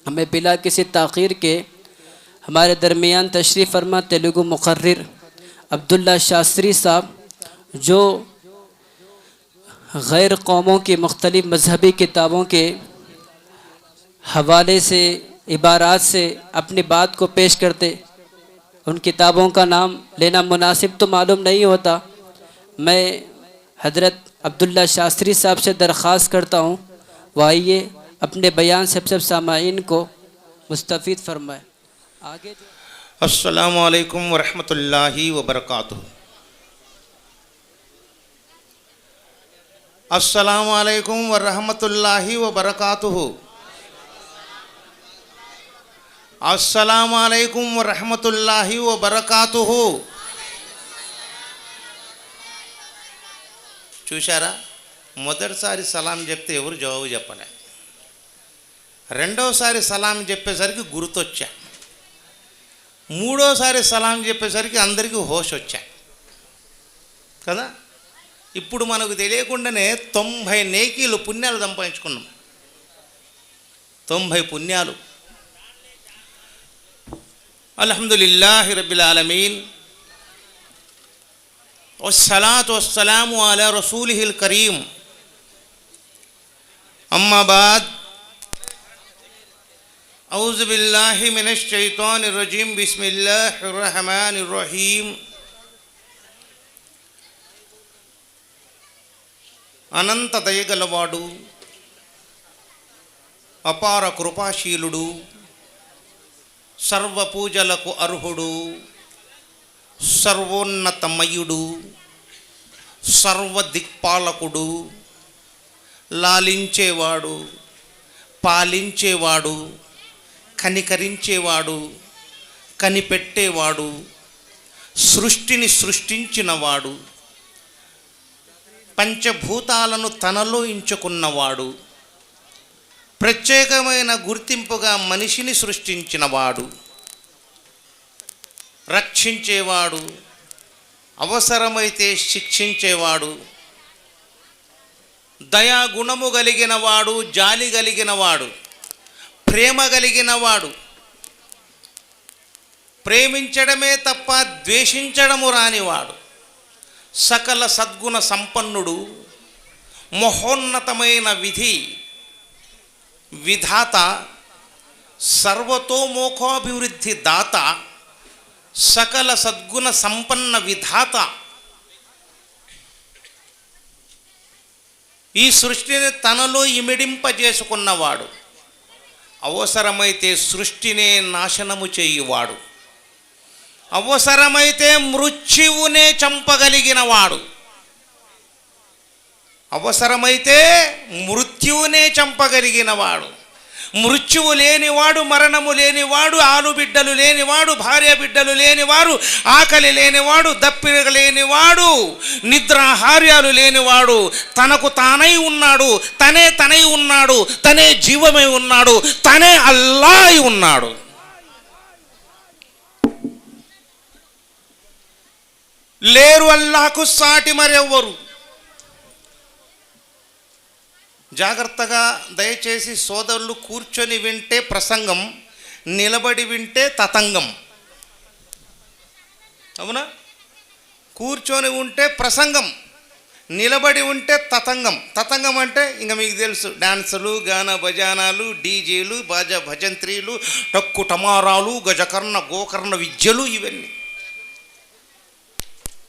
हमें बिला किसी ताख़ीर के हमारे दरमियान तशरीफ़ फरमा तेलुगु मुक़र्रिर अब्दुल्ला शास्त्री साहब, जो गैर कौमों की मुख्तलिफ़ मजहबी किताबों के हवाले से इबारात से अपनी बात को पेश करते। उन किताबों का नाम लेना मुनासिब तो मालूम नहीं होता। मैं हज़रत अब्दुल्ला शास्त्री साहब से दरख्वास्त करता हूँ वो आइए अपने बयान से सब सामाईन को मुस्तफ़ीद फरमाए। आगे अस्सलामु अलैकुम वरहमतुल्लाहि वबरकातुहू। अस्सलामु अलैकुम वरहमतुल्लाहि वबरकातुहू। अस्सलामु अलैकुम वरहमतुल्लाहि वबरकातुहू। చూశారా, మొదటిసారి సలాం చెప్తే ఎవరు జవాబు చెప్పలే. రెండోసారి సలాం చెప్పేసరికి గుర్తొచ్చా. మూడోసారి సలాం చెప్పేసరికి అందరికీ హోష్ వచ్చా కదా. ఇప్పుడు మనకు తెలియకుండానే 90 నేకీలు పుణ్యాలు సంపాదించుకున్నాం. 90 పుణ్యాలు. అల్హమ్దులిల్లాహి రబ్బిల్ ఆలమీన్ వస్సలాతు వస్సలాము అలా రసూలిహిల్ కరీం. అమ్మా బాద్. औज़ु बिल्लाहि मिनश शैतानिर रजीम बिस्मिल्लाहिर रहमानिर रहीम. అనంత దయగలవాడు, అపార కృపాశీలుడు, సర్వ పూజలకు అర్హుడు, సర్వోన్నతమయుడు, సర్వ దిక్పాలకుడు, లాలించేవాడు, పాలించేవాడు, కనికరించేవాడు, కనిపెట్టేవాడు, సృష్టిని సృష్టించినవాడు, పంచభూతాలను తనలో ఇంచుకున్నవాడు, ప్రత్యేకమైన గుర్తింపుగా మనిషిని సృష్టించినవాడు, రక్షించేవాడు, అవసరమైతే శిక్షించేవాడు, దయాగుణము కలిగినవాడు, జాలి కలిగినవాడు, ప్రేమ కలిగినవాడు, ప్రేమించడమే తప్ప ద్వేషించడము రానివాడు, సకల సద్గుణ సంపన్నుడు, మహోన్నతమైన విధాత, సర్వతోముఖాభివృద్ధి దాత, సకల సద్గుణ సంపన్న విధాత. ఈ సృష్టిని తనలో ఇమిడింపజేసుకున్నవాడు, అవసరమైతే సృష్టినే నాశనము చేయువాడు, అవసరమైతే మృత్యువునే చంపగలిగినవాడు, అవసరమైతే మృత్యువునే చంపగలిగినవాడు, మృత్యువు లేనివాడు, మరణము లేనివాడు, ఆలుబిడ్డలు లేనివాడు, భార్య బిడ్డలు లేనివాడు, ఆకలి లేనివాడు, దప్పిక లేనివాడు, నిద్రాహార్యాలు లేనివాడు, తనకు తానై ఉన్నాడు, తనై ఉన్నాడు, తనే జీవమై ఉన్నాడు, తనే అల్లా అయి ఉన్నాడు. లేరు అల్లాహకు సాటి మరెవ్వరు. జాగ్రత్తగా దయచేసి సోదరులు కూర్చొని వింటే ప్రసంగం, నిలబడి వింటే తతంగం. అవునా? కూర్చొని ఉంటే ప్రసంగం, నిలబడి ఉంటే తతంగం. తతంగం అంటే ఇంకా మీకు తెలుసు, డాన్సులు, గాన భజానాలు, డీజేలు, బాజా భజంత్రీలు, టక్కు టమారాలు, గజకర్ణ గోకర్ణ విద్యలు, ఇవన్నీ.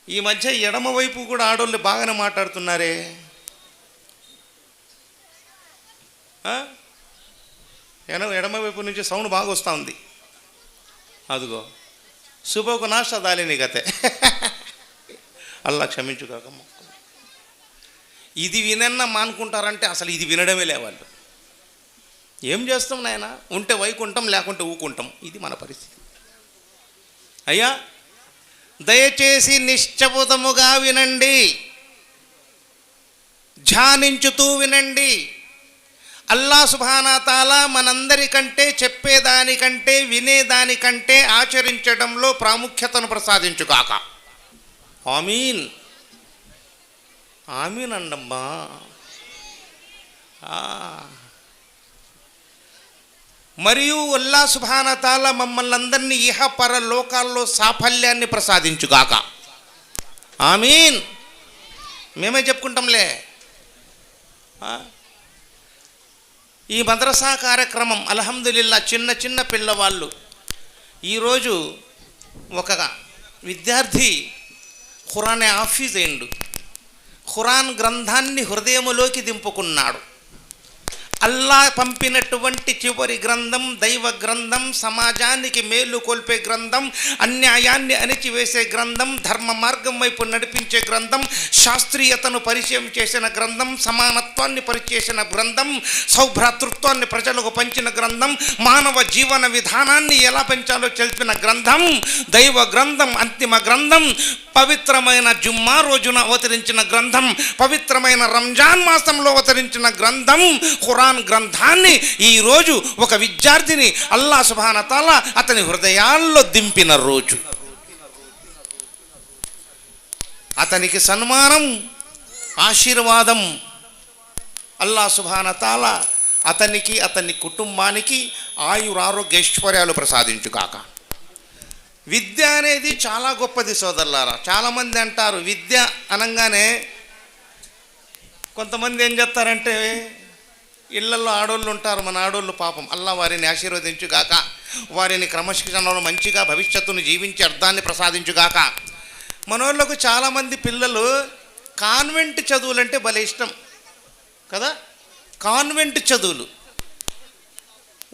ఈ మధ్య ఎడమ వైపు కూడా ఆడోళ్ళు బాగానే మాట్లాడుతున్నారే. ఎడమ వైపు నుంచి సౌండ్ బాగా వస్తూ ఉంది. అదిగో సుబోకు నాష్ట దాలిని గతే. అల్లా క్షమించుగాకమ్మ. ఇది వినన్నా మానుకుంటారంటే అసలు ఇది వినడమే లేవాళ్ళు. ఏం చేస్తాం నాయన? ఉంటే వైకుంటాం, లేకుంటే ఊకుంటాం. ఇది మన పరిస్థితి. అయ్యా దయచేసి నిశ్చబుతముగా వినండి, ధ్యానించుతూ వినండి. అల్లా సుబ్హానా తాలా మనందరికంటే చెప్పేదానికంటే వినేదానికంటే ఆచరించడంలో ప్రాముఖ్యతను ప్రసాదించుగాక. ఆమీన్. ఆమీన్ అండమ్మా. మరియు అల్లాహ్ సుబ్హానహు వ తఆలా మమ్మల్ని అందరినీ ఇహపర లోకాల్లో సాఫల్యాన్ని ప్రసాదించుగాక. ఆమీన్. మేమే చెప్పుకుంటాంలే. ఈ మద్రసా కార్యక్రమం అల్హమ్దులిల్లా చిన్న చిన్న పిల్లవాళ్ళు. ఈరోజు ఒక విద్యార్థి ఖురాన్ హాఫీజ్ అయిండు. ఖురాన్ గ్రంథాన్ని హృదయములోకి దింపుకున్నాడు. అల్లాహ్ పంపినటువంటి చివరి గ్రంథం, దైవ గ్రంథం, సమాజానికి మేలు కొల్పే గ్రంథం, అన్యాయాన్ని అణిచివేసే గ్రంథం, ధర్మ మార్గం వైపు నడిపించే గ్రంథం, శాస్త్రీయతను పరిచయం చేసిన గ్రంథం, సమానత్వాన్ని పరిచేసిన గ్రంథం, సౌభ్రాతృత్వాన్ని ప్రజలకు పంచిన గ్రంథం, మానవ జీవన విధానాన్ని ఎలా పెంచాలో తెలిపిన గ్రంథం, దైవ గ్రంథం, అంతిమ గ్రంథం, పవిత్రమైన జుమ్మా రోజున అవతరించిన గ్రంథం, పవిత్రమైన రంజాన్ మాసంలో అవతరించిన గ్రంథం ఖురాన్ గ్రంథాన్ని ఈరోజు ఒక విద్యార్థిని అల్లాహ్ సుబ్హానహు వ తఆలా అతని హృదయాల్లో దింపిన రోజు. అతనికి సన్మానం, ఆశీర్వాదం. అల్లాహ్ సుబ్హానహు వ తఆలా అతనికి, అతని కుటుంబానికి ఆయురారోగ్యైశ్వర్యాలు ప్రసాదించుగాక. విద్య అనేది చాలా గొప్పది సోదరులారా. చాలామంది అంటారు విద్య అనగానే, కొంతమంది ఏం చేస్తారంటే, ఇళ్లలో ఆడోళ్ళు ఉంటారు, మన ఆడోళ్ళు పాపం, అల్లా వారిని ఆశీర్వదించుగాక, వారిని క్రమశిక్షణలో మంచిగా భవిష్యత్తును జీవించి అర్థాన్ని ప్రసాదించుగాక. మనోళ్ళకు చాలామంది పిల్లలు కాన్వెంట్ చదువులంటే భలే ఇష్టం కదా. కాన్వెంట్ చదువులు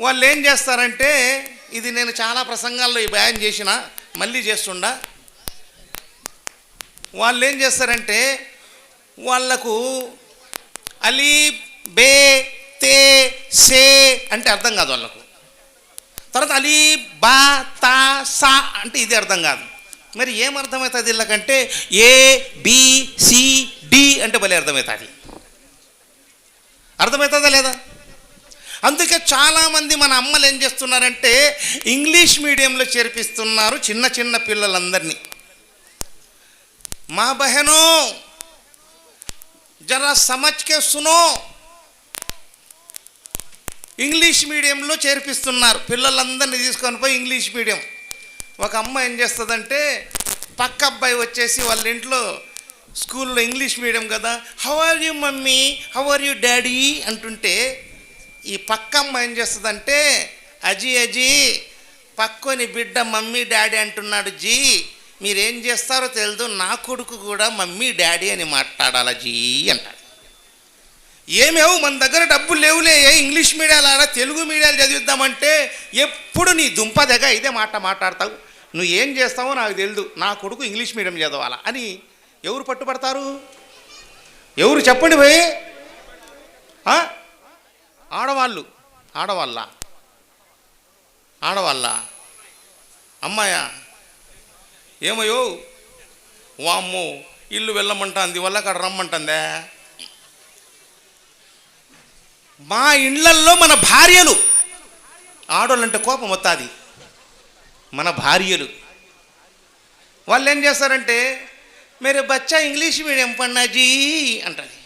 వాళ్ళు ఏం చేస్తారంటే, ఇది నేను చాలా ప్రసంగాల్లో ఈ బయాన్ చేసిన, మళ్ళీ చేస్తుండా. వాళ్ళు ఏం చేస్తారంటే, వాళ్లకు అలీ బే తే సే అంటే అర్థం కాదు వాళ్ళకు. తర్వాత అలీ బా తా సా అంటే ఇది అర్థం కాదు. మరి ఏం అర్థమవుతుంది వీళ్ళకంటే, ఏ బి సి డి అంటే భలే అర్థమవుతుంది. అర్థమవుతుందా లేదా? అందుకే చాలామంది మన అమ్మలు ఏం చేస్తున్నారంటే, ఇంగ్లీష్ మీడియంలో చేర్పిస్తున్నారు చిన్న చిన్న పిల్లలందరినీ. మా బహనో జరా సమజ్కే సునో, ఇంగ్లీష్ మీడియంలో చేర్పిస్తున్నారు పిల్లలందరినీ తీసుకొని పోయి ఇంగ్లీష్ మీడియం. ఒక అమ్మ ఏం చేస్తుందంటే, పక్క అబ్బాయి వచ్చేసి వాళ్ళ ఇంట్లో స్కూల్లో ఇంగ్లీష్ మీడియం కదా, how are you mummy, how are you daddy అంటుంటే, ఈ పక్క అమ్మ ఏం చేస్తుందంటే, అజీ అజీ పక్కని బిడ్డ మమ్మీ డాడీ అంటున్నాడు జీ, మీరేం చేస్తారో తెలియదు, నా కొడుకు కూడా మమ్మీ డాడీ అని మాట్లాడాల జీ అంటాడు. ఏమేవు మన దగ్గర డబ్బులు లేవులే, ఇంగ్లీష్ మీడియాలు ఆడ తెలుగు మీడియాలు చదివిద్దామంటే, ఎప్పుడు నీ దుంప దగ్గర ఇదే మాట్లాడతావు, నువ్వు ఏం చేస్తావో నాకు తెలియదు, నా కొడుకు ఇంగ్లీష్ మీడియం చదవాలా అని ఎవరు పట్టుబడతారు? ఎవరు చెప్పండి భయ్? ఆడవాళ్ళ అమ్మాయా? ఏమయ్యో వామ్మో ఇల్లు వెళ్ళమంటుంది, వల్ల అక్కడ రమ్మంటుందే. మా ఇళ్లల్లో మన భార్యలు, ఆడోళ్ళంటే కోపం వస్తుంది, మన భార్యలు వాళ్ళు ఏం చేస్తారంటే, మేరే బచ్చా ఇంగ్లీష్ మీడియం పన్నాజీ అంటది.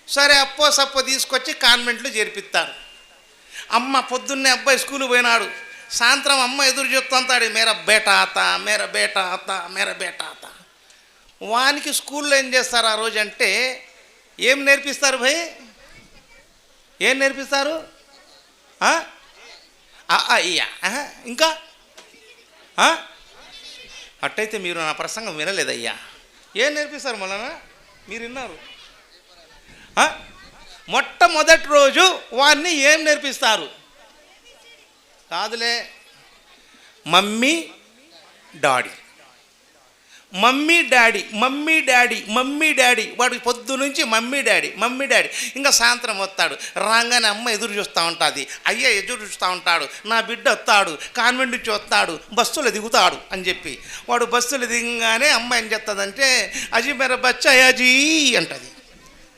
సరే అప్పో సప్పో తీసుకొచ్చి కాన్వెంట్లో చేర్పిస్తారు. అమ్మ పొద్దున్నే అబ్బాయి స్కూల్ పోయినాడు, సాయంత్రం అమ్మ ఎదురు చెప్తుంటాడు, మేరా బేటా ఆతా, మేరా బేటా ఆతా, మేరా బేటా ఆతా. వానికి స్కూల్లో ఏం చేస్తారు ఆ రోజు అంటే, ఏం నేర్పిస్తారు భయ్? ఏం నేర్పిస్తారు? ఇంకా అట్టయితే మీరు నా ప్రసంగం వినలేదయ్యా. ఏం నేర్పిస్తారు మొన్న మీరు విన్నారు? మొట్టమొదటి రోజు వాడిని ఏం నేర్పిస్తారు? కాదులే, mummy daddy, mummy daddy, mummy daddy, mummy daddy. వాడు పొద్దు నుంచి మమ్మీ డాడీ, మమ్మీ డాడీ. ఇంకా సాయంత్రం వస్తాడు, రాగానే అమ్మ ఎదురు చూస్తూ ఉంటుంది, అయ్య ఎదురు చూస్తూ ఉంటాడు, నా బిడ్డ వస్తాడు, కాన్వెంట్ నుంచి వస్తాడు, బస్సులో దిగుతాడు అని చెప్పి. వాడు బస్సులో దిగగానే అమ్మ ఏం చేస్తుందంటే, అజీ మేర బచ్చా అజీ అంటుంది.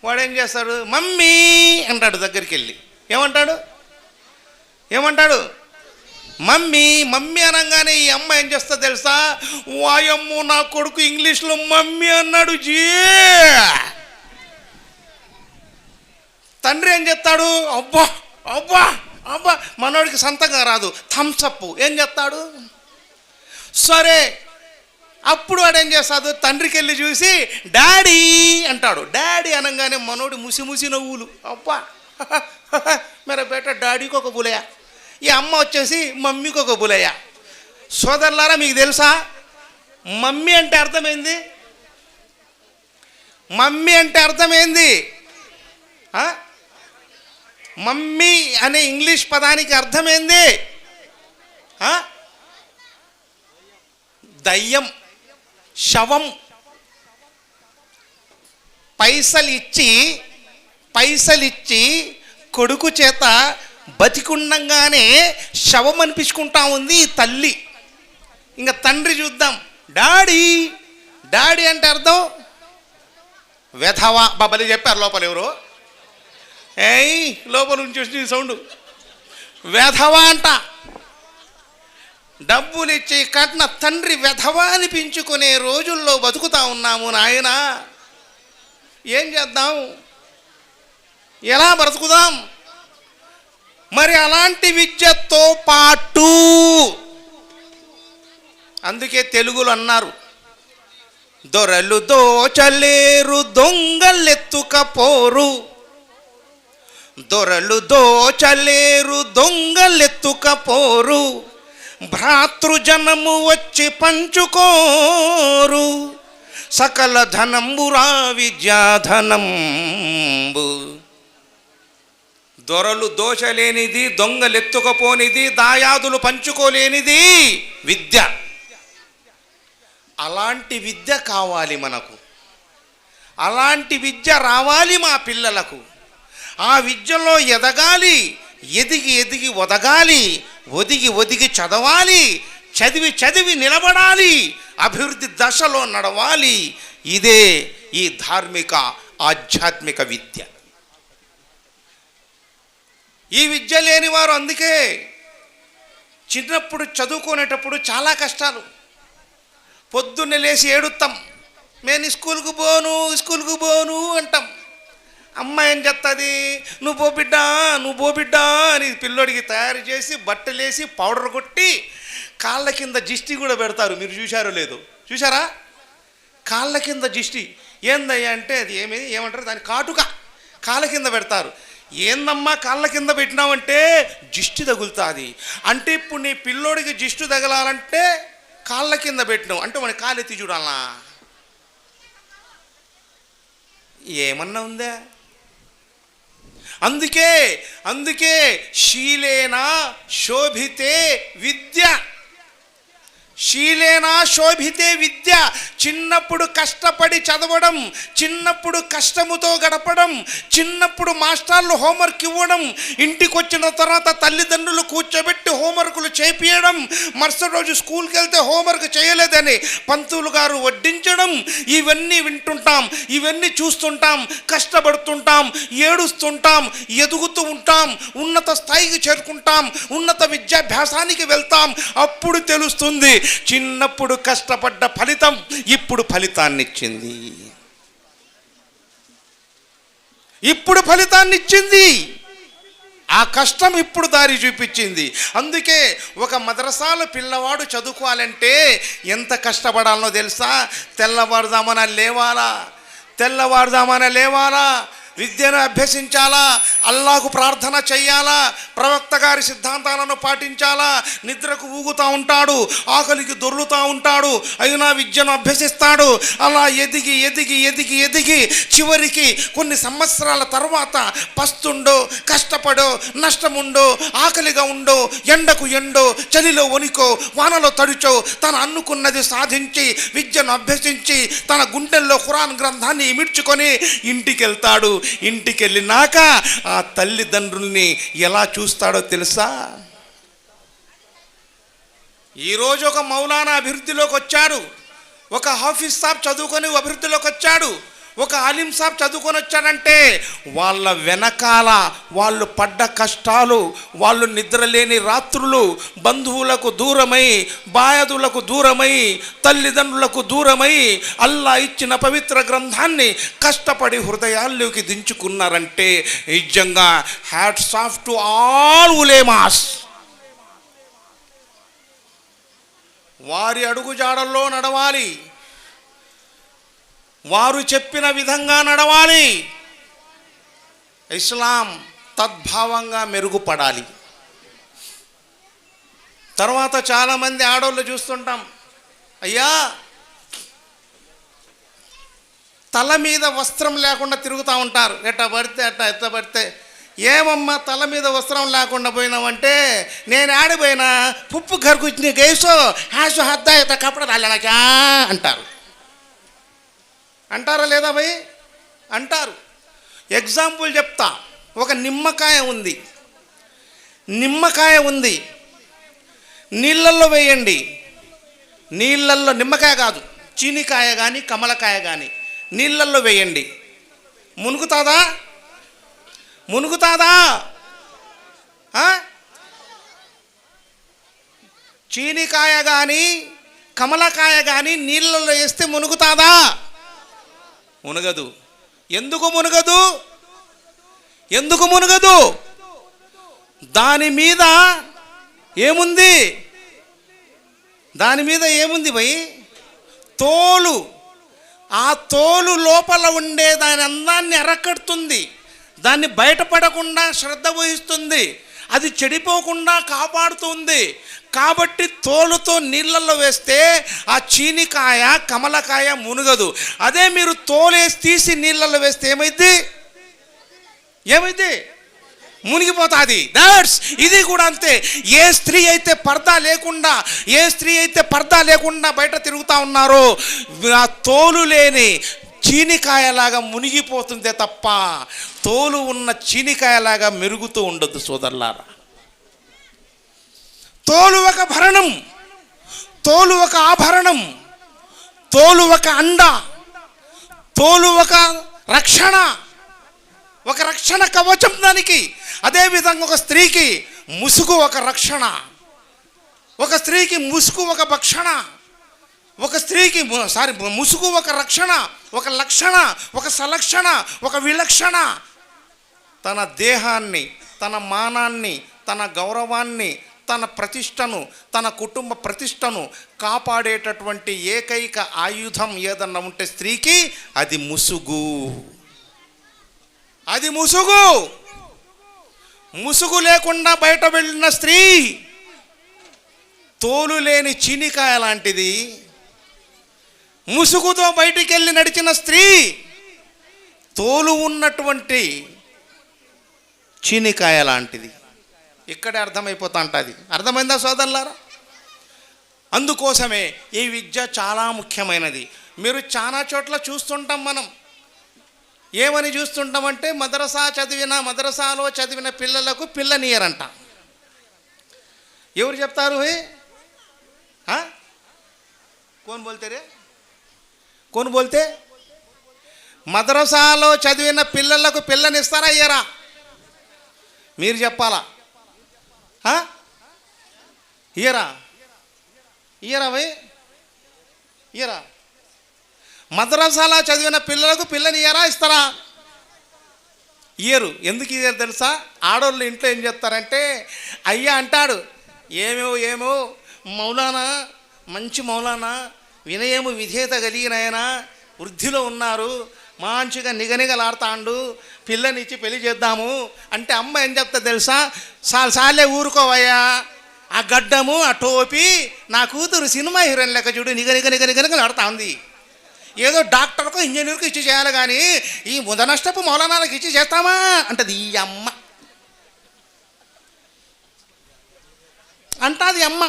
వాడు ఏం చేస్తాడు, మమ్మీ అంటాడు దగ్గరికి వెళ్ళి. ఏమంటాడు? మమ్మీ. మమ్మీ అనగానే ఈ అమ్మ ఏం చేస్తా తెలుసా, వాయమ్ము నా కొడుకు ఇంగ్లీష్లో మమ్మీ అన్నాడు జీ. తండ్రి ఏం చెప్తాడు, అబ్బా అబ్బా అబ్బా మనోడికి సంతకం రాదు, థమ్సప్. ఏం చేస్తాడు? సరే, అప్పుడు వాడు ఏం చేస్తాడు? తండ్రికి వెళ్ళి చూసి డాడీ అంటాడు. డాడీ అనగానే మనోడు ముసి నవ్వులు. అబ్బా మేరా బేట డాడీకి ఒక బులయ్య, ఈ అమ్మ వచ్చేసి మమ్మీకి ఒక బులయ్య. సోదరులారా, మీకు తెలుసా మమ్మీ అంటే అర్థమైంది? మమ్మీ అంటే అర్థమైంది? మమ్మీ అనే ఇంగ్లీష్ పదానికి అర్థమైంది దయ్యం, శవం. పైసలిచ్చి కొడుకు చేత బతికుండంగానే శవం అనిపించుకుంటా ఉంది ఈ తల్లి. ఇంకా తండ్రి చూద్దాం, డాడీ అంటే అర్థం వెధవా. బాబలి చెప్పారు లోపల ఎవరు? లోపల నుంచి వచ్చి సౌండ్. వెధవా అంట. డబ్బులు ఇచ్చి కట్న తండ్రి వెధవా అనిపించుకునే రోజుల్లో బతుకుతా ఉన్నాము నాయన. ఏం చేద్దాం? ఎలా బ్రతుకుదాం? మరి అలాంటి విద్యతో పాటు అందుకే తెలుగులో అన్నారు, దొరలు దోచలేరు దొంగలెత్తుకపోరు. దొరలు దోచలేరు దొంగలెత్తుకపోరు, భ్రాతృజనము వచ్చి పంచుకోరు. సకల ధనంబురా విద్యాధనంబు. దొరలు దోచలేనిది, దొంగలెత్తుకపోనిది, దాయాదులు పంచుకోలేనిది విద్య. అలాంటి విద్య కావాలి మనకు. అలాంటి విద్య రావాలి మా పిల్లలకు. ఆ విద్యలో ఎదగాలి, ఎదిగి ఒదగాలి, ఒదిగి చదవాలి, చదివి నిలబడాలి, అభివృద్ధి దశలో నడవాలి. ఇదే ఈ ధార్మిక ఆధ్యాత్మిక విద్య. ఈ విద్య లేని వారు అందుకే చిన్నప్పుడు చదువుకునేటప్పుడు చాలా కష్టాలు. పొద్దున్నే లేచి ఏడుస్తాం, నేను స్కూల్కు పోను అంటాం. అమ్మ ఏం చెప్తుంది? నువ్వు పో బిడ్డా అని పిల్లోడికి తయారు చేసి బట్టలేసి పౌడర్ కొట్టి కాళ్ళ కింద జిష్టి కూడా పెడతారు. మీరు చూశారో లేదో? చూసారా? కాళ్ళ కింద జిష్టి ఏందయ్యా అంటే అది ఏమంటారు దాని? కాటుక కాళ్ళ కింద పెడతారు. ఏందమ్మా కాళ్ళ కింద పెట్టినావంటే జిష్టి తగులుతుంది అంటే. ఇప్పుడు నీ పిల్లోడికి జిష్టి తగలాలంటే కాళ్ళ కింద పెట్టినావు అంటే మన కాలెత్తి చూడాలా? ఏమన్నా ఉందా? అందుకే శీలేనా శోభితే విద్య. శీలేనా శోభితే విద్య. చిన్నప్పుడు కష్టపడి చదవడం, చిన్నప్పుడు కష్టముతో గడపడం, చిన్నప్పుడు మాస్టర్లు హోంవర్క్ ఇవ్వడం, ఇంటికి వచ్చిన తర్వాత తల్లిదండ్రులు కూర్చోబెట్టి హోంవర్కులు చేపియడం, మరుసటి రోజు స్కూల్కి వెళ్తే హోంవర్క్ చేయలేదని పంతులు గారు వడ్డించడం, ఇవన్నీ వింటుంటాం, ఇవన్నీ చూస్తుంటాం, కష్టపడుతుంటాం, ఏడుస్తుంటాం, ఎదుగుతూ ఉంటాం, ఉన్నత స్థాయికి చేరుకుంటాం, ఉన్నత విద్యాభ్యాసానికి వెళ్తాం. అప్పుడు తెలుస్తుంది చిన్నప్పుడు కష్టపడ్డ ఫలితం ఇప్పుడు ఫలితాన్నిచ్చింది. ఆ కష్టం ఇప్పుడు దారి చూపించింది. అందుకే ఒక మద్రసాలో పిల్లవాడు చదువుకోవాలంటే ఎంత కష్టపడాలనో తెలుసా? తెల్లవారుజామున లేవాలా, విద్యను అభ్యసించాలా, అల్లాహకు ప్రార్థన చెయ్యాలా, ప్రవక్త గారి సిద్ధాంతాలను పాటించాలా. నిద్రకు ఊగుతూ ఉంటాడు, ఆకలికి దొర్లుతూ ఉంటాడు, అయినా విద్యను అభ్యసిస్తాడు. అలా ఎదిగి చివరికి కొన్ని సంవత్సరాల తర్వాత పస్తుండో, కష్టపడో, నష్టముండో, ఆకలిగా ఉండో, ఎండో, చలిలో వణికో, వానలో తడిచో తను అనుకున్నది సాధించి విద్యను అభ్యసించి తన గుండెల్లో ఖురాన్ గ్రంథాన్ని ఇమిడ్చుకొని ఇంటికి వెళ్తాడు. ఇంటికి వెళ్ళినాక ఆ తల్లిదండ్రుల్ని ఎలా చూస్తాడో తెలుసా? ఈరోజు ఒక మౌలానా అభివృద్ధిలోకి వచ్చాడు, ఒక హాఫీజ్ సాబ్ చదువుకొని అభివృద్ధిలోకి వచ్చాడు, ఒక ఆలిం సాబ్ చదువుకొని వచ్చాడంటే వాళ్ళ వెనకాల వాళ్ళు పడ్డ కష్టాలు, వాళ్ళు నిద్రలేని రాత్రులు, బంధువులకు దూరమై, బాయదులకు దూరమై, తల్లిదండ్రులకు దూరమై అల్లా ఇచ్చిన పవిత్ర గ్రంథాన్ని కష్టపడి హృదయాల్లోకి దించుకున్నారంటే నిజంగా హ్యాట్స్ ఆఫ్ టు ఆల్ ఉలేమాస్. వారి అడుగుజాడల్లో నడవాలి, వారు చెప్పిన విధంగా నడవాలి, ఇస్లాం తద్భావంగా మెరుగుపడాలి. తర్వాత చాలామంది ఆడవాళ్ళు చూస్తుంటాం, అయ్యా తల మీద వస్త్రం లేకుండా తిరుగుతూ ఉంటారు, ఎట్లా పడితే. ఏమమ్మా తల మీద వస్త్రం లేకుండా పోయినామంటే, నేను ఆడిపోయినా పుప్పు కరుకుచ్చిన గేసో హ్యాసు హద్దాయత కపడ రాలేనాకా అంటారు. అంటారా లేదా భయ్? అంటారు. ఎగ్జాంపుల్ చెప్తా. ఒక నిమ్మకాయ ఉంది, నీళ్ళల్లో వేయండి. నీళ్ళల్లో, నిమ్మకాయ కాదు, చీనికాయ కానీ కమలకాయ కానీ నీళ్ళల్లో వేయండి. మునుగుతుందా? చీనికాయ కానీ కమలకాయ కానీ నీళ్ళల్లో వేస్తే మునుగుతుందా? మునగదు. ఎందుకు మునగదు? దాని మీద ఏముంది భయ్? తోలు. ఆ తోలు లోపల ఉండే దాని అందాన్ని అరకడుతుంది, దాన్ని బయటపడకుండా శ్రద్ధ వహిస్తుంది, అది చెడిపోకుండా కాపాడుతుంది. కాబట్టి తోలుతో నీళ్ళల్లో వేస్తే ఆ చీనికాయ కమలకాయ మునగదు. అదే మీరు తోలేసి తీసి నీళ్ళల్లో వేస్తే ఏమైంది? మునిగిపోతుంది. ఇది కూడా అంతే. ఏ స్త్రీ అయితే పర్దా లేకుండా బయట తిరుగుతూ ఉన్నారో ఆ తోలు లేని చీనికాయలాగా మునిగిపోతుందే తప్ప తోలు ఉన్న చీనికాయలాగా మెరుగుతూ ఉండదు సోదరులారా. తోలు ఒక భరణం, తోలు ఒక ఆభరణం, తోలు ఒక అండ, తోలు ఒక రక్షణ కవచం దానికి. అదేవిధంగా ఒక స్త్రీకి ముసుగు ఒక రక్షణ, ఒక స్త్రీకి ముసుగు ఒక భక్షణ, ఒక స్త్రీకి ముసుగు ఒక రక్షణ, ఒక లక్షణ, ఒక సలక్షణ, ఒక విలక్షణ. తన దేహాన్ని, తన మానాన్ని, తన గౌరవాన్ని, తన ప్రతిష్టను, తన కుటుంబ ప్రతిష్టను కాపాడేటటువంటి ఏకైక ఆయుధం ఏదన్నా ఉంటే స్త్రీకి అది ముసుగు. ముసుగు లేకుండా బయట వెళ్ళిన స్త్రీ తోలు లేని చీనికాయ లాంటిది. ముసుగుతో బయటికి వెళ్ళి నడిచిన స్త్రీ తోలు ఉన్నటువంటి చీనికాయ లాంటిది. ఇక్కడే అర్థమైపోతా ఉంటుంది. అర్థమైందా సోదరులారా? అందుకోసమే ఈ విద్య చాలా ముఖ్యమైనది. మీరు చాలా చోట్ల చూస్తుంటాం. మనం ఏమని చూస్తుంటామంటే మదరసాలో చదివిన పిల్లలకు పిల్లనియరంట. ఎవరు చెప్తారు? కోన్ బోల్తే మదరసాలో చదివిన పిల్లలకు పిల్లనిస్తారా ఇయ్యరా? మీరు చెప్పాలా? ఇయ్యరా భయ్? ఇయ్యరా? మద్రసాలో చదివిన పిల్లలకు పిల్లనియ్యరా? ఇస్తారా? ఇయ్యరు. ఎందుకు ఇయ్యరు తెలుసా? ఆడోళ్ళు ఇంట్లో ఏం చేస్తారంటే, అయ్యా అంటాడు, ఏమో మౌలానా, మంచి మౌలానా, వినయము విధేయత కలిగిన ఆయన, వృద్ధిలో ఉన్నారు, మంచిగా నిగనిగలాడుతాండు, పిల్లనిచ్చి పెళ్లి చేద్దాము అంటే అమ్మ ఏం చెప్తా తెలుసా? సాలే ఊరుకోవయ్యా, ఆ గడ్డము ఆ టోపీ, నా కూతురు సినిమా హీరోయిన్ లెక్క చూడు నిగనిగలాడుతా ఉంది. ఏదో డాక్టర్కో ఇంజనీర్కో ఇచ్చి చేయాలి కానీ ఈ ముదనష్టపు మౌలానాలకు ఇచ్చి చేస్తామా అంటది ఈ అమ్మ. అంటాది అమ్మ.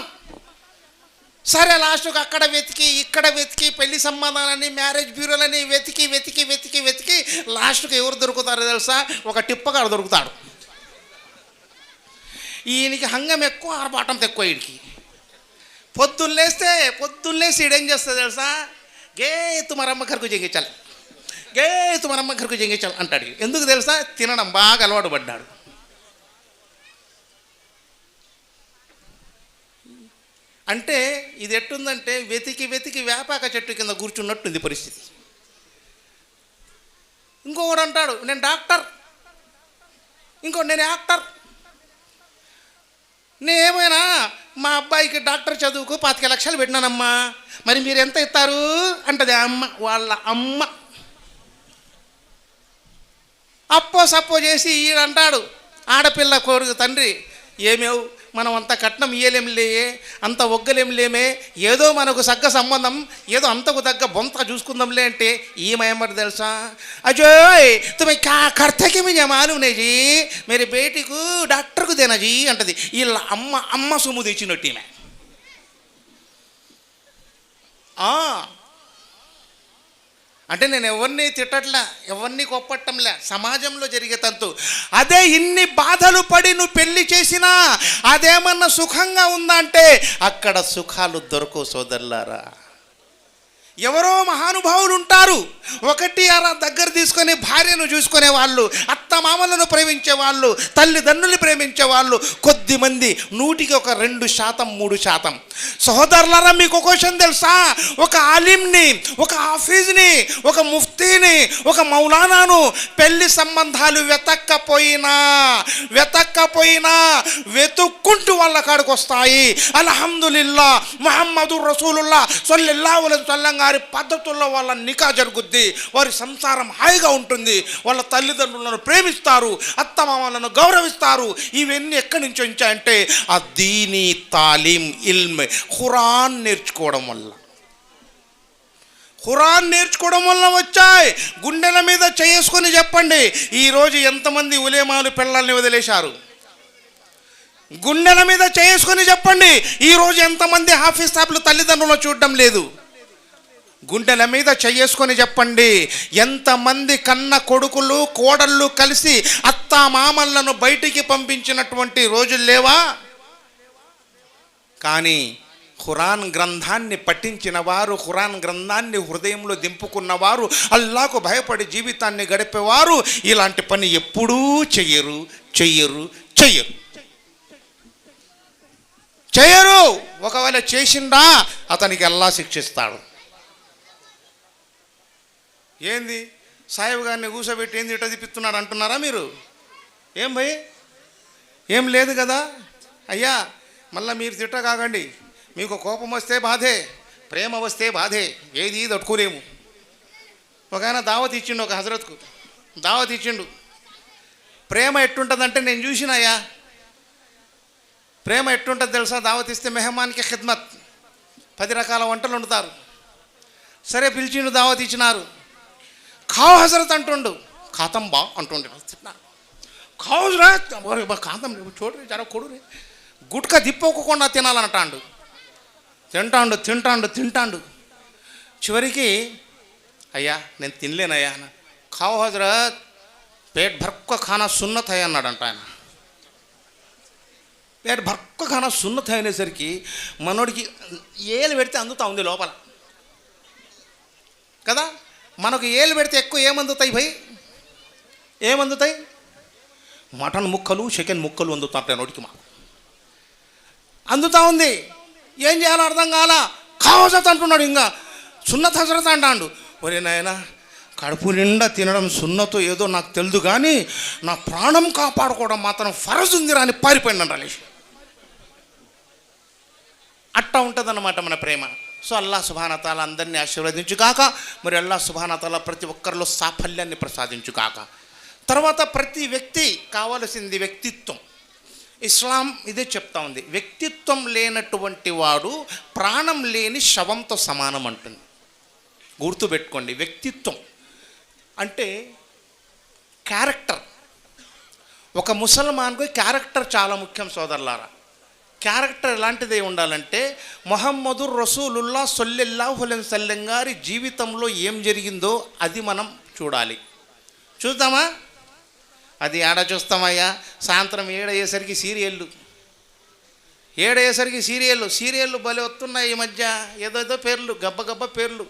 సరే లాస్ట్కి అక్కడ వెతికి ఇక్కడ వెతికి పెళ్లి సంబంధాలని మ్యారేజ్ బ్యూరోలని వెతికి లాస్ట్కి ఎవరు దొరుకుతారో తెలుసా? ఒక టిప్పగాడు దొరుకుతాడు. ఈయనకి హంగం ఎక్కువ, ఆర్భాటం తక్కువ. వీడికి పొద్దున్నేసి ఈడేం చేస్తుంది తెలుసా? గే తుమారమ్మ కరకు చెంగి చల్ ఏ తుమరమ్మ ఘరకు జంగించాలి అంటాడు. ఎందుకు తెలుసా? తినడం బాగా అలవాటు పడ్డాడు. అంటే ఇది ఎట్టుందంటే వెతికి వెతికి వేపాక చెట్టు కింద కూర్చున్నట్టుంది పరిస్థితి. ఇంకొకడు అంటాడు నేను డాక్టర్, ఇంకోటి నేను యాక్టర్. నేనేమైనా మా అబ్బాయికి డాక్టర్ చదువుకు 25 లక్షలు పెట్టినానమ్మా, మరి మీరు ఎంత ఇస్తారు అంటది అమ్మ. వాళ్ళ అమ్మ అప్పో సప్పో చేసి ఈడంటాడు ఆడపిల్ల కొడుకు తండ్రి, ఏమేవు మనం అంత కట్నం ఇయ్యలేంలే, అంత ఒగ్గలేంలేమే, ఏదో మనకు సగ్గ సంబంధం, ఏదో అంతకు తగ్గ బొంత చూసుకుందాంలే అంటే ఈమెమరి తెలుసా, అజోయ్ తుమ్మె ఖర్చే కి ముझे मालूम नहीं जी, मेरे बेटी को डॉक्टर को देना जी అంటది. వీళ్ళ అమ్మ సొమ్ము తెచ్చినట్టు ఈమె. అంటే నేను ఎవరిని తిట్టట్లా, ఎవరిని కొప్పట్టంలే, సమాజంలో జరిగే తంతు అదే. ఇన్ని బాధలు పడి నువ్వు పెళ్లి చేసినా అదేమన్నా సుఖంగా ఉందా అంటే అక్కడ సుఖాలు దొరకవు సోదరులారా. ఎవరో మహానుభావులు ఉంటారు, ఒకటి అలా దగ్గర తీసుకొని భార్యను చూసుకునే వాళ్ళు, అత్త మామలను ప్రేమించే వాళ్ళు, తల్లిదండ్రులు ప్రేమించే వాళ్ళు కొద్ది మంది, 100కి 2%, 3%. సహోదరులారా మీకు ఒక విషయం తెలుసా? ఒక ఆలింని, ఒక హాఫీజ్ని, ఒక ముఫ్తీని, ఒక మౌలానాను పెళ్లి సంబంధాలు వెతక్కపోయినా వెతుక్కుంటూ వాళ్ళ కాడికి వస్తాయి. అల్హమ్దులిల్లా ముహమ్మదు రసూలుల్లా సల్లల్లాహు అలైహి వసల్లం గారి పద్ధతుల్లో వాళ్ళ నికా జరుగుద్ది, వారి సంసారం హాయిగా ఉంటుంది, వాళ్ళ తల్లిదండ్రులను ప్రేమిస్తారు, అత్తమామలను గౌరవిస్తారు. ఇవన్నీ ఎక్కడి నుంచి వచ్చాయంటే ఆ దీనీ తాలీం, ఇల్మ్, ఖురాన్ నేర్చుకోవడం వల్ల వచ్చాయి. గుండెల మీద చేసుకొని చెప్పండి, ఈరోజు ఎంతమంది ఉలేమాలు పిల్లల్ని వదిలేశారు? గుండెల మీద చేసుకొని చెప్పండి, ఈరోజు ఎంతమంది హాఫీజ్ సాబ్లు తల్లిదండ్రులను చూడడం లేదు? గుండెల మీద చేసుకొని చెప్పండి, ఎంతమంది కన్న కొడుకులు కోడళ్ళు కలిసి అత్తా మామలను బయటికి పంపించినటువంటి రోజులు లేవా? కానీ ఖురాన్ గ్రంథాన్ని పఠించిన వారు, ఖురాన్ గ్రంథాన్ని హృదయంలో దింపుకున్నవారు, అల్లాహకు భయపడి జీవితాన్ని గడిపేవారు ఇలాంటి పని ఎప్పుడూ చెయ్యరు. ఒకవేళ చేసిండా అతనికి అల్లా శిక్షిస్తాడు. ఏంది సాయిబు గారిని కూర్చోబెట్టి ఏంది ఇట తిప్పిస్తున్నాడు అంటున్నారా మీరు? ఏం భయ్, ఏం లేదు కదా అయ్యా. మళ్ళీ మీరు తిట్ట కాకండి, మీకు కోపం వస్తే బాధే, ప్రేమ వస్తే బాధే, ఏది తట్టుకోలేము. ఒక ఆయన దావత్ ఇచ్చిండు, ఒక హజరత్కు దావత్ ఇచ్చిండు. ప్రేమ ఎట్టుంటుందంటే నేను చూసినాయా, ప్రేమ ఎట్టుంటుంది తెలుసా? దావత్ ఇస్తే మెహమాన్కి ఖిద్మత్, 10 రకాల వంటలు వండుతారు. సరే పిలిచిండు, దావత్ ఇచ్చినారు. ఖావ్ హజరత్ అంటుండు, ఖాతం బా అంటుండే, ఖావ్ హజరత్ ఖాతం చూడరే జర కొడురే, గుట్కా దిప్పకుండా తినాలంటాడు. తింటాండు. చివరికి అయ్యా నేను తినలేనయ్యా, ఖావ్ హజరత్ పేట్ భర్క ఖానా సున్నత్ హై అన్నాడంట ఆయన. పేట్ భర్క ఖానా సున్నత్ హై అనేసరికి మనోడికి ఏలు పెడితే అందుతా ఉంది లోపల కదా. మనకు ఏలు పెడితే ఎక్కువ ఏమందుతాయి భయ్? ఏమందుతాయి? మటన్ ముక్కలు, చికెన్ ముక్కలు అందుతాయి నోటికి. మాకు అందుతా ఉంది, ఏం చేయాలో అర్థం కాలా. ఖావజత్ అంటున్నాడు, ఇంకా సున్నత్ హజరత్ అంటాడు. ఒరే నాయన, కడుపు నిండా తినడం సున్నతో ఏదో నాకు తెలుదు, కానీ నా ప్రాణం కాపాడుకోవడం మాత్రం ఫరజ్ ఉందిరా అని పారిపోయిందంట. అట్టా ఉంటుందన్నమాట మన ప్రేమ. సో అల్లాహ్ సుబ్హానహు వ తఆలా అందరినీ ఆశీర్వదించుగాక. మరి అల్లాహ్ సుబ్హానహు వ తఆలా ప్రతి ఒక్కరిలో సాఫల్యాన్ని ప్రసాదించుగాక. తర్వాత ప్రతి వ్యక్తి కావలసింది వ్యక్తిత్వం. ఇస్లాం ఇదే చెప్తా ఉంది, వ్యక్తిత్వం లేనటువంటి వాడు ప్రాణం లేని శవంతో సమానం అంటుంది. గుర్తుపెట్టుకోండి, వ్యక్తిత్వం అంటే క్యారెక్టర్. ఒక ముసల్మాన్కు క్యారెక్టర్ చాలా ముఖ్యం సోదరులారా. క్యారెక్టర్ ఎలాంటిదే ఉండాలంటే ముహమ్మదు రసూలుల్లా సల్లల్లాహు అలైహి వసల్లం గారి జీవితంలో ఏం జరిగిందో అది మనం చూడాలి. చూద్దామా? అది ఆడ చూస్తామయ్యా. సాయంత్రం 7 అయ్యేసరికి సీరియళ్ళు భలే వస్తున్నాయి ఈ మధ్య. ఏదో పేర్లు, గబ్బ పేర్లు.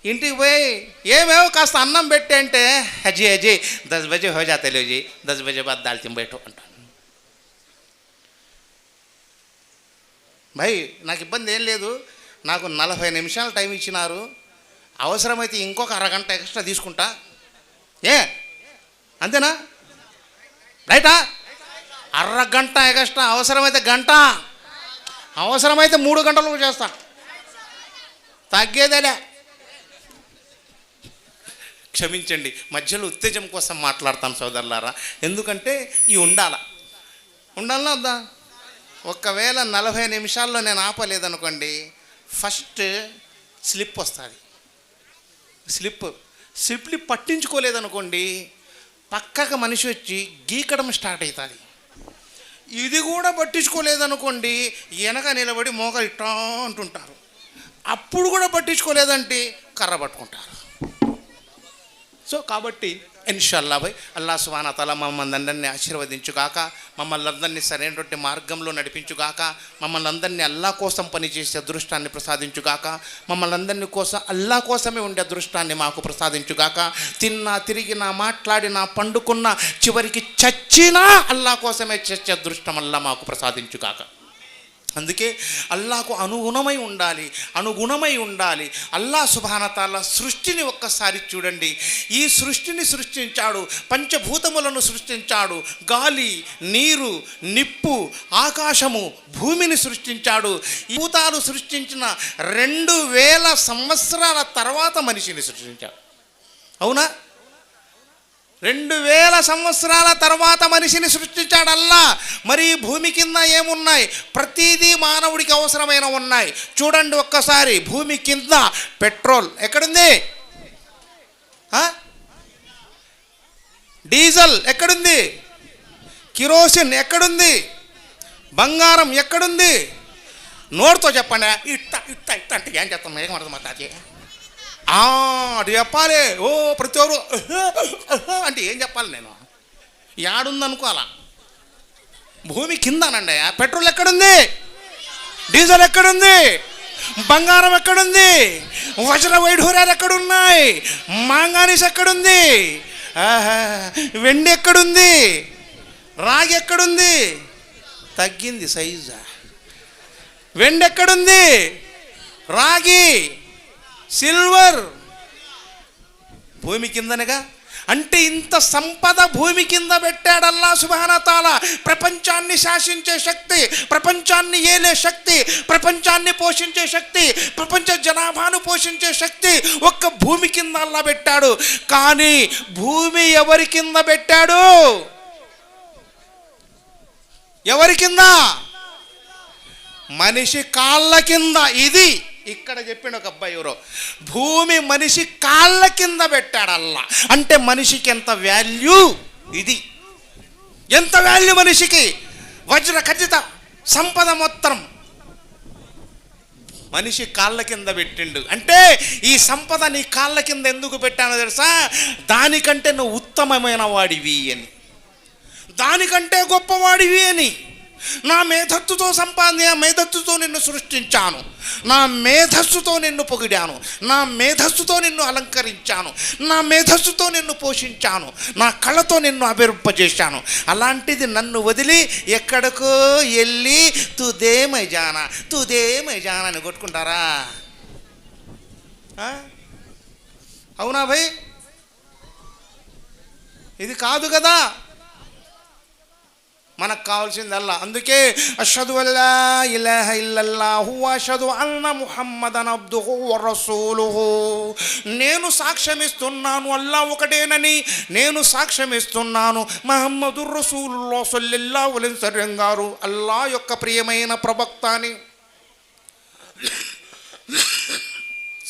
ఇంటికి పోయి ఏమేమో కాస్త అన్నం పెట్టి అంటే అజీ అజీ 10 బజే హో జాతే లో జీ 10 బజే బాద్ దాల్చిన్ బెట్టో అంటాను. భయ్ నాకు ఇబ్బంది ఏం లేదు, నాకు 40 నిమిషాలు టైం ఇచ్చినారు, అవసరమైతే ఇంకొక అరగంట ఎక్స్ట్రా తీసుకుంటా, ఏ అంతేనా? రైటా? అరగంట ఎక్స్ట్రా, అవసరమైతే గంట, అవసరమైతే 3 గంటలు చేస్తా, తగ్గేదేలే. క్షమించండి, మధ్యలో ఉత్తేజం కోసం మాట్లాడతాను సోదరులారా, ఎందుకంటే ఇవి ఉండాలనా వద్దా? ఒకవేళ 40 నిమిషాల్లో నేను ఆపలేదనుకోండి, ఫస్ట్ స్లిప్ వస్తుంది. స్లిప్ని పట్టించుకోలేదనుకోండి, పక్కకు మనిషి వచ్చి గీకడం స్టార్ట్ అవుతుంది. ఇది కూడా పట్టించుకోలేదనుకోండి, వెనక నిలబడి మోకాలు ఇట్టా అంటుంటారు. అప్పుడు కూడా పట్టించుకోలేదంటే కర్ర పట్టుకుంటారు. సో కాబట్టి ఇన్షాల్లా భాయ్ అల్లా సుబ్హానహు వ తఆలా మమ్మల్ని అందరినీ ఆశీర్వదించుగాక, మమ్మల్ని అందరినీ సరైనటువంటి మార్గంలో నడిపించుగాక, మమ్మల్ని అందరినీ అల్లా కోసం పనిచేసే అదృష్టాన్ని ప్రసాదించుగాక, మమ్మల్ని అందరినీ కోసం అల్లా కోసమే ఉండే అదృష్టాన్ని మాకు ప్రసాదించుగాక. తిన్నా, తిరిగినా, మాట్లాడినా, పండుకున్నా, చివరికి చచ్చినా అల్లా కోసమే చచ్చే అదృష్టం అల్లా మాకు ప్రసాదించుగాక. అందుకే అల్లాకు అనుగుణమై ఉండాలి. అల్లా సుబ్హానహు వ తఆలా సృష్టిని ఒక్కసారి చూడండి. ఈ సృష్టిని సృష్టించాడు, పంచభూతములను సృష్టించాడు, గాలి, నీరు, నిప్పు, ఆకాశము, భూమిని సృష్టించాడు. ఈ భూతాలు సృష్టించిన 2000 సంవత్సరాల తర్వాత మనిషిని సృష్టించాడు. అవునా? 2000 సంవత్సరాల తర్వాత మనిషిని సృష్టించాడు అల్లా. మరి భూమి కింద ఏమున్నాయి? ప్రతిదీ మానవుడికి అవసరమైన ఉన్నాయి. చూడండి ఒక్కసారి, భూమి కింద పెట్రోల్ ఎక్కడుంది? డీజిల్ ఎక్కడుంది? కిరోసిన్ ఎక్కడుంది? బంగారం ఎక్కడుంది? నోటితో చెప్పండి, ఇట్ట ఇట్ట ఇట్ట అంటే ఏం చెప్తాం? ఏమర్థం అవుతుంది? అది చెప్పాలి. ఓ ప్రతి ఒక్కరు అంటే ఏం చెప్పాలి? నేను యాడుందనుకోవాలా? భూమి కిందనండి. పెట్రోల్ ఎక్కడుంది? డీజిల్ ఎక్కడుంది? బంగారం ఎక్కడుంది? వజ్ర వైఢూర్యాలు ఎక్కడున్నాయి? మాంగానీస్ ఎక్కడుంది? వెండి ఎక్కడుంది? రాగి ఎక్కడుంది? తగ్గింది సైజు. వెండి ఎక్కడుంది? రాగి, సిల్వర్ భూమి కిందనగా. అంటే ఇంత సంపద భూమి కింద పెట్టాడు అల్లా సుబ్హానహు వ తఆలా. ప్రపంచాన్ని శాసించే శక్తి, ప్రపంచాన్ని ఏలే శక్తి, ప్రపంచాన్ని పోషించే శక్తి, ప్రపంచ జనాభాను పోషించే శక్తి ఒక్క భూమి కింద అల్లా పెట్టాడు. కానీ భూమి ఎవరి కింద పెట్టాడు? ఎవరి కింద? మనిషి కాళ్ళ కింద. ఇది ఇక్కడ చెప్పిండు ఒక అబ్బాయి ఎవరో, భూమి మనిషి కాళ్ళ కింద పెట్టాడు అల్లా. అంటే మనిషికి ఎంత వాల్యూ, ఇది ఎంత వాల్యూ మనిషికి. వజ్ర ఖచ్చిత సంపద మొత్తం మనిషి కాళ్ళ కింద పెట్టిండు. అంటే ఈ సంపద నీ కాళ్ళ కింద ఎందుకు పెట్టానో తెలుసా? దానికంటే నువ్వు ఉత్తమమైన వాడివి అని, దానికంటే గొప్పవాడివి అని. నా మేధస్సుతో మేధస్సుతో నిన్ను సృష్టించాను, నా మేధస్సుతో నిన్ను పొగిడాను, నా మేధస్సుతో నిన్ను అలంకరించాను, నా మేధస్సుతో నిన్ను పోషించాను, నా కళతో నిన్ను అభివృంపజేశాను. అలాంటిది నన్ను వదిలి ఎక్కడికో వెళ్ళి తుదే మైజానా అని కొట్టుకుంటారా? అవునా భయ్? ఇది కాదు కదా మనకు కావాల్సింది అల్లా. అందుకే అష్హదు అల్లా ఇలాహ ఇల్లల్లాహు వ అష్హదు అన్న ముహమ్మదన్ అబ్దుహు వ రసూలుహు. నేను సాక్ష్యమిస్తున్నాను అల్లా ఒకటేనని, నేను సాక్ష్యమిస్తున్నాను ముహమ్మదుర్ రసూలుల్లాహ్ సల్లల్లాహు అలైహి వసల్లం గారు అల్లా యొక్క ప్రియమైన ప్రవక్త అని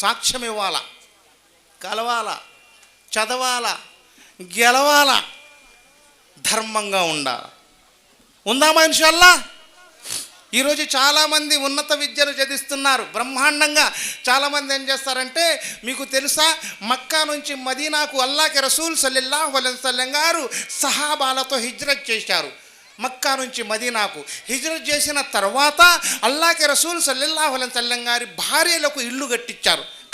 సాక్ష్యం ఇవ్వాలా, కలవాలా, చదవాలా, గెలవాలా, ధర్మంగా ఉండాలి. ఉందామా ఇన్షాల్లా? ఈరోజు చాలామంది ఉన్నత విద్యను చదివిస్తున్నారు బ్రహ్మాండంగా. చాలామంది ఏం చేస్తారంటే, మీకు తెలుసా, మక్కా నుంచి మదీనాకు అల్లాహ్ రసూల్ సల్లల్లాహు అలైహి వసల్లం గారు సహాబాలతో హిజ్రత్ చేశారు. మక్కా నుంచి మదీనాకు హిజ్రత్ చేసిన తర్వాత అల్లాహ్ రసూల్ సల్లల్లాహు అలైహి వసల్లం గారి భార్యలకు ఇల్లు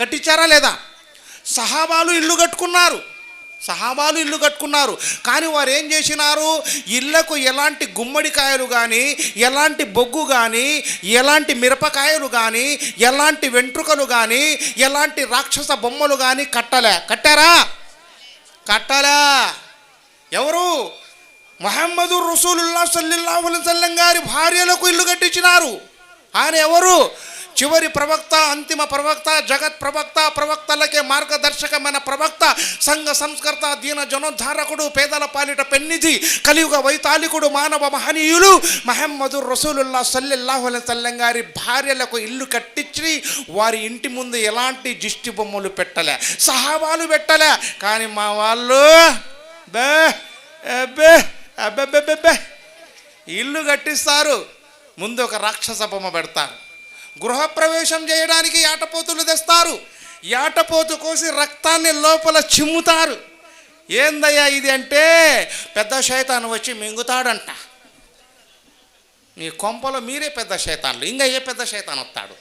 కట్టించారా లేదా? సహాబాలు ఇల్లు కట్టుకున్నారు, సహాబాలు ఇల్లు కట్టుకున్నారు. కానీ వారు ఏం చేసినారు? ఇళ్లకు ఎలాంటి గుమ్మడికాయలు కానీ, ఎలాంటి బొగ్గు కానీ, ఎలాంటి మిరపకాయలు కానీ, ఎలాంటి వెంట్రుకలు కానీ, ఎలాంటి రాక్షస బొమ్మలు కానీ కట్టారా? కట్టలే. ఎవరు? ముహమ్మదు రసూలుల్లాహ్ సల్లల్లాహు అలైహి వసల్లం గారి భార్యలకు ఇల్లు కట్టించినారు. ఆయన ఎవరు? చివరి ప్రవక్త, అంతిమ ప్రవక్త, జగత్ ప్రవక్త, ప్రవక్తలకే మార్గదర్శకమైన ప్రవక్త, సంఘ సంస్కర్త, దీన జనోద్ధారకుడు, పేదల పాలిట పెన్నిధి, కలియుగ వైతాళికుడు, మానవ మహనీయులు ముహమ్మదు రసూలుల్లాహ్ సల్లల్లాహు అలైహి వసల్లం గారి భార్యలకు ఇల్లు కట్టించి వారి ఇంటి ముందు ఎలాంటి దిష్టి బొమ్మలు పెట్టలే, సహాబాలు పెట్టలే. కానీ మా వాళ్ళు ఇల్లు కట్టిస్తారు, ముందు ఒక రాక్షస బొమ్మ పెడతారు. గృహప్రవేశం చేయడానికి యాటపోతులు తెస్తారు, యాటపోతు కోసి రక్తాన్ని లోపల చిమ్ముతారు. ఏందయ్యా ఇది అంటే, పెద్ద శైతాను వచ్చి మింగుతాడంట. మీ కొంపలో మీరే పెద్ద శైతాన్లు, ఇంకా ఏ పెద్ద శైతాన్ వస్తాడు?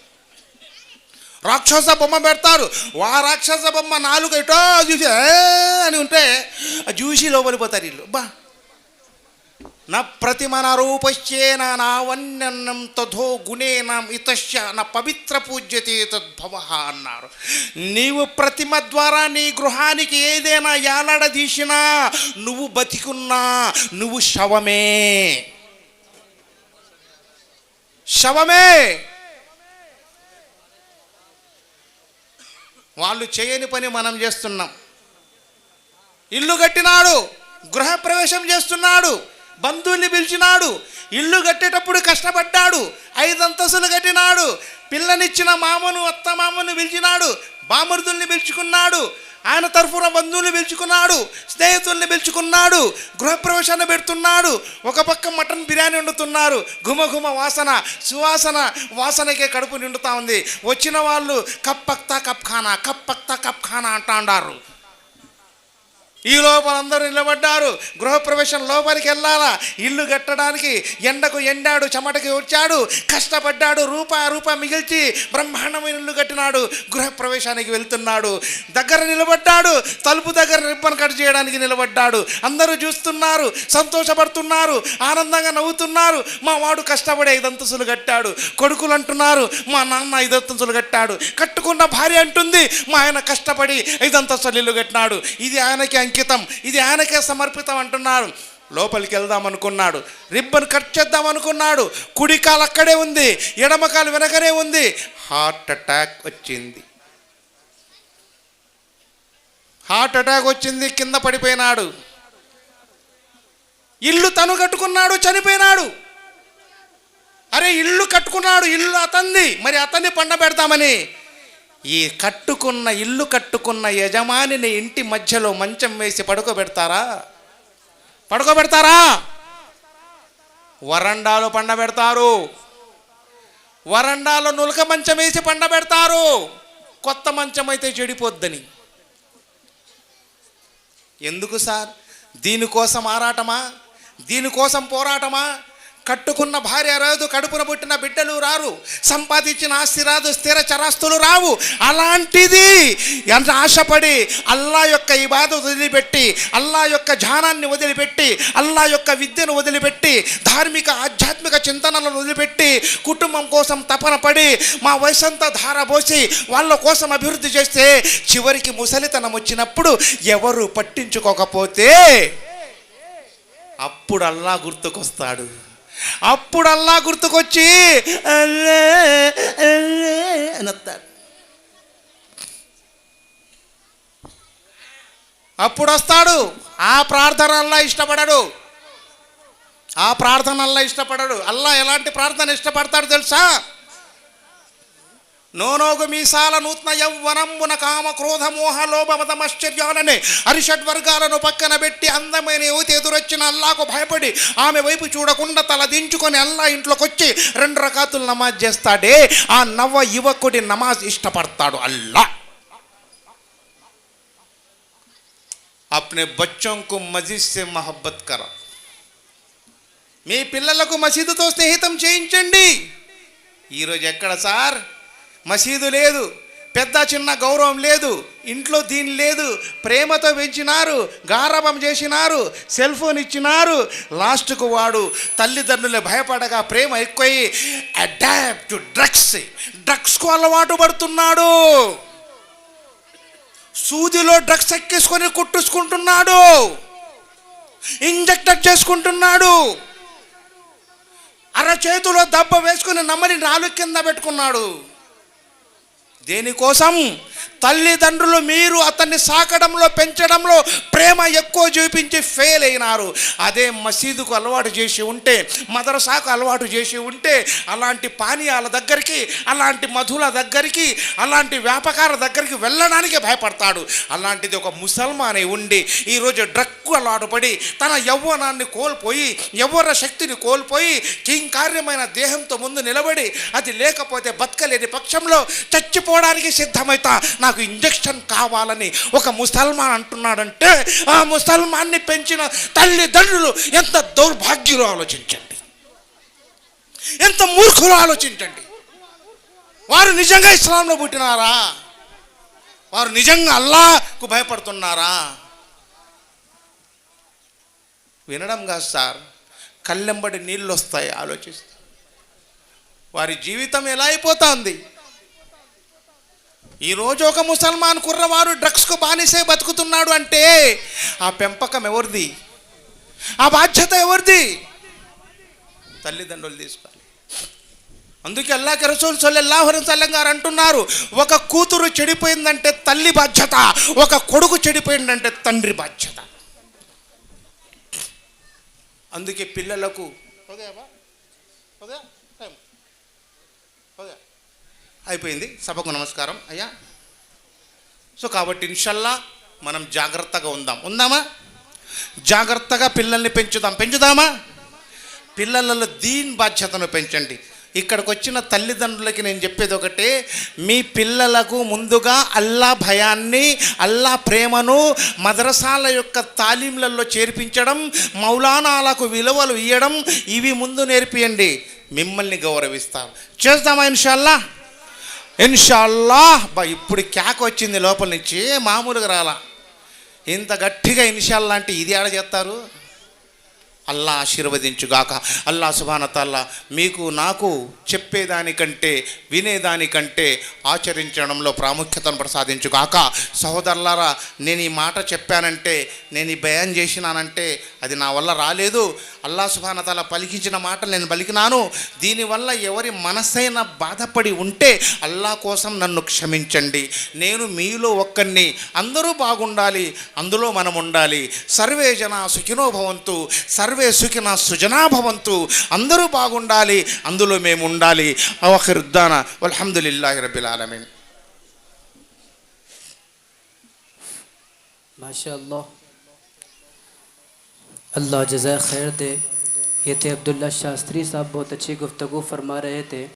రాక్షస బొమ్మ పెడతారు. ఆ రాక్షస బొమ్మ నాలుగు ఇటో చూసి అని ఉంటే చూసి లోపలిపోతారు వీళ్ళు. బా నా ప్రతిమన రూపశ్చేన నావన్యన్నం తథో గుణేన ఇతశ్య నా పవిత్ర పూజ్యతే తద్భవ అన్నారు. నీవు ప్రతిమ ద్వారా నీ గృహానికి ఏదైనా ఏలాడదీసినా, నువ్వు బతికున్నా నువ్వు శవమే, శవమే. వాళ్ళు చేయని పని మనం చేస్తున్నాం. ఇల్లు కట్టినాడు, గృహప్రవేశం చేస్తున్నాడు, బంధువుల్ని పిలిచినాడు, ఇల్లు కట్టేటప్పుడు కష్టపడ్డాడు, 5 అంతస్తులు కట్టినాడు, పిల్లనిచ్చిన మామను అత్త మామను పిలిచినాడు, బామరుదుల్ని పిలుచుకున్నాడు, ఆయన తరఫున బంధువుల్ని పిలుచుకున్నాడు, స్నేహితుల్ని పిలుచుకున్నాడు, గృహప్రవేశాన్ని పెడుతున్నాడు. ఒక పక్క మటన్ బిర్యానీ వండుతున్నారు, ఘుమఘుమ వాసన, సువాసన, వాసనకే కడుపు నిండుతూ ఉంది. వచ్చిన వాళ్ళు కప్పక్తా కప్ ఖానా, కప్పక్తా కప్ ఖానా అంటా ఉండారు. ఈ లోపల అందరూ నిలబడ్డారు. గృహప్రవేశం లోపలికి వెళ్ళాలా, ఇల్లు కట్టడానికి ఎండకు ఎండాడు, చెమటకి వచ్చాడు, కష్టపడ్డాడు, రూపాయి మిగిల్చి బ్రహ్మాండమైన ఇల్లు కట్టినాడు. గృహప్రవేశానికి వెళ్తున్నాడు, దగ్గర నిలబడ్డాడు, తలుపు దగ్గర రిబ్బన్ కట్ చేయడానికి నిలబడ్డాడు. అందరూ చూస్తున్నారు, సంతోషపడుతున్నారు, ఆనందంగా నవ్వుతున్నారు. మా వాడు కష్టపడి 5 అంతస్తులు కట్టాడు. కొడుకులు అంటున్నారు, మా నాన్న 5 అంతస్తులు కట్టాడు. కట్టుకున్న భార్య అంటుంది, మా ఆయన కష్టపడి 5 అంతస్తులు ఇల్లు కట్టినాడు, ఇది ఆయనకి అంకితం, ఇది ఆయనకే సమర్పితం అంటున్నారు. లోపలికి వెళ్దాం అనుకున్నాడు, రిబ్బన్ కట్ చేద్దాం అనుకున్నాడు. కుడికాలు అక్కడే ఉంది, ఎడమకాలు వెనకనే ఉంది. హార్ట్ అటాక్ వచ్చింది. హార్ట్ అటాక్ వచ్చింది, కింద పడిపోయినాడు. ఇల్లు తను కట్టుకున్నాడు, చనిపోయినాడు. అరే ఇల్లు కట్టుకున్నాడు, ఇల్లు అతన్ని, మరి అతన్ని పండబెడతామని ఈ ఇల్లు కట్టుకున్న యజమానిని ఇంటి మధ్యలో మంచం వేసి పడుకోబెడతారా? వరండాలో పండబెడతారు, వరండాలో నులక మంచం వేసి పండబెడతారు. కొత్త మంచం అయితే చెడిపోద్దని. ఎందుకు సార్? దీనికోసం ఆరాటమా? దీనికోసం పోరాటమా? కట్టుకున్న భార్య రాదు, కడుపున పుట్టిన బిడ్డలు రారు, సంపాదించిన ఆస్తి రాదు, స్థిర చరాస్తులు రావు. అలాంటిది ఎంత ఆశపడి అల్లా యొక్క ఇబాదత్ వదిలిపెట్టి, అల్లా యొక్క ధ్యానాన్ని వదిలిపెట్టి, అల్లా యొక్క విద్యను వదిలిపెట్టి, ధార్మిక ఆధ్యాత్మిక చింతనలను వదిలిపెట్టి, కుటుంబం కోసం తపన పడి, మా వయసంతా ధారపోసి వాళ్ళ కోసం అభివృద్ధి చేస్తే, చివరికి ముసలితనం వచ్చినప్పుడు ఎవరు పట్టించుకోకపోతే అప్పుడు అల్లా గుర్తుకొస్తాడు. అప్పుడు అల్లా గుర్తుకొచ్చి అనొస్తాడు. అప్పుడు వస్తాడు. ఆ ప్రార్థన అల్లా ఇష్టపడడు, ఆ ప్రార్థన అల్లా ఇష్టపడడు. అల్లా ఎలాంటి ప్రార్థన ఇష్టపడతాడు తెలుసా? నోనోగు మీసాల నూతన యవ్వనమున కామ క్రోధ మోహ లోభ మదమశ్చర్యాలనే అరిషడ్ వర్గాలను పక్కన పెట్టి అందమైన యువతి ఎదురొచ్చిన అల్లాకు భయపడి ఆమె వైపు చూడకుండా తల దించుకొని అల్లా ఇంట్లోకి వచ్చి 2 రకాతులు నమాజ్ చేస్తాడే, ఆ నవ యువకుడి నమాజ్ ఇష్టపడతాడు అల్లా. అప్నే బచ్చోं को మస్జిద్ से మొహబ్బత్ కరా. మీ పిల్లలకు మసీదుతో స్నేహితం చేయించండి. ఈరోజు ఎక్కడ సార్? మసీదు లేదు, పెద్ద చిన్న గౌరవం లేదు, ఇంట్లో దీని లేదు, ప్రేమతో పెంచినారు, గారాబం చేసినారు, సెల్ ఫోన్ ఇచ్చినారు. లాస్ట్కు వాడు తల్లిదండ్రులు భయపడగా ప్రేమ ఎక్కువై అడాప్ట్ టు డ్రగ్స్కు అలవాటు పడుతున్నాడు. సూదిలో డ్రగ్స్ ఎక్కేసుకొని కుట్టుకుంటున్నాడు, ఇంజెక్టర్ చేసుకుంటున్నాడు, అరచేతిలో దెబ్బ వేసుకుని నమ్మని నాలుగు కింద పెట్టుకున్నాడు. దేనికోసం? తల్లిదండ్రులు మీరు అతన్ని సాకడంలో పెంచడంలో ప్రేమ ఎక్కువ చూపించి ఫెయిల్ అయినారు. అదే మసీదుకు అలవాటు చేసి ఉంటే, మదరసాకు అలవాటు చేసి ఉంటే, అలాంటి పానీయాల దగ్గరికి, అలాంటి మధుల దగ్గరికి, అలాంటి వ్యాపకాల దగ్గరికి వెళ్ళడానికి భయపడతాడు. అలాంటిది ఒక ముసల్మానే ఉండి ఈరోజు డ్రగ్కు అలవాటు పడి తన యవ్వనాన్ని కోల్పోయి, యవ్వన శక్తిని కోల్పోయి, కింకార్యమైన దేహంతో ముందు నిలబడి అది లేకపోతే బతకలేని పక్షంలో చచ్చిపోవడానికి సిద్ధమైతా నాకు ఇంజెక్షన్ కావాలని ఒక ముసల్మాన్ అంటున్నాడంటే ఆ ముసల్మాన్ని పెంచిన తల్లిదండ్రులు ఎంత దౌర్భాగ్యులు ఆలోచించండి, ఎంత మూర్ఖులు ఆలోచించండి. వారు నిజంగా ఇస్లాంలో పుట్టినారా? వారు నిజంగా అల్లాహ్కు భయపడుతున్నారా? వినడం కాదు సార్, కళ్ళెంబడి నీళ్ళు వస్తాయి ఆలోచిస్తే. వారి జీవితం ఎలా అయిపోతుంది? ఈరోజు ఒక ముసల్మాన్ కుర్రవారు డ్రగ్స్కు బానిసే బతుకుతున్నాడు అంటే ఆ పెంపకం ఎవరిది? ఆ బాధ్యత ఎవరిది? తల్లిదండ్రులు తీసుకోవాలి. అందుకే అల్లాహ్ రసూల్ సల్లల్లాహు అలైహి వసల్లం గారు అంటున్నారు, ఒక కూతురు చెడిపోయిందంటే తల్లి బాధ్యత, ఒక కొడుకు చెడిపోయిందంటే తండ్రి బాధ్యత. అందుకే పిల్లలకు అయిపోయింది, సభకు నమస్కారం అయ్యా. సో కాబట్టి ఇన్షల్లా మనం జాగ్రత్తగా ఉందామా? జాగ్రత్తగా పిల్లల్ని పెంచుదామా? పిల్లలలో దీన్ బాధ్యతను పెంచండి. ఇక్కడికి వచ్చిన తల్లిదండ్రులకి నేను చెప్పేది ఒకటే, మీ పిల్లలకు ముందుగా అల్లా భయాన్ని, అల్లా ప్రేమను మదరసాల యొక్క తాలీంలలో చేర్పించడం, మౌలానాలకు విలువలు ఇవ్వడం, ఇవి ముందు నేర్పియండి. మిమ్మల్ని గౌరవిస్తారు. చేద్దామా ఇన్షాల్లా? ఇన్షాల్లాహ్. ఇప్పుడు క్యాక్ వచ్చింది లోపల నుంచి, మామూలుగా రాలా. ఇంత గట్టిగా ఇన్షాల్లా అంటే ఇది ఆడ చేస్తారు. అల్లా ఆశీర్వదించుగాక. అల్లా సుబ్హానహు వ తఆలా మీకు నాకు చెప్పేదానికంటే వినేదానికంటే ఆచరించడంలో ప్రాముఖ్యతను ప్రసాదించుగాక. సహోదరులారా, నేను ఈ మాట చెప్పానంటే, నేను ఈ బయాన్ చేసినానంటే అది నా వల్ల రాలేదు. అల్లా సుబ్హానహు వ తఆలా పలికించిన మాటలు నేను పలికినాను. దీనివల్ల ఎవరి మనసైన బాధపడి ఉంటే అల్లా కోసం నన్ను క్షమించండి. నేను మీలో ఒక్కరిని. అందరూ బాగుండాలి, అందులో మనం ఉండాలి. సర్వే జనా సుఖినో భవంతు, సర్వే సుఖినా సుజనా భవంతు. అందరూ బాగుండాలి, అందులో మేము ఉండాలి. ఆఖిరుద్దానా వల్హమ్దులిల్లాహి రబ్బిల్ ఆలమీన్. माशाअल्लाह, अल्लाह जज़ा खैर दे। ये थे अब्दुल्ला शास्त्री साहब, बहुत अच्छी गुफ्तगू फरमा रहे थे।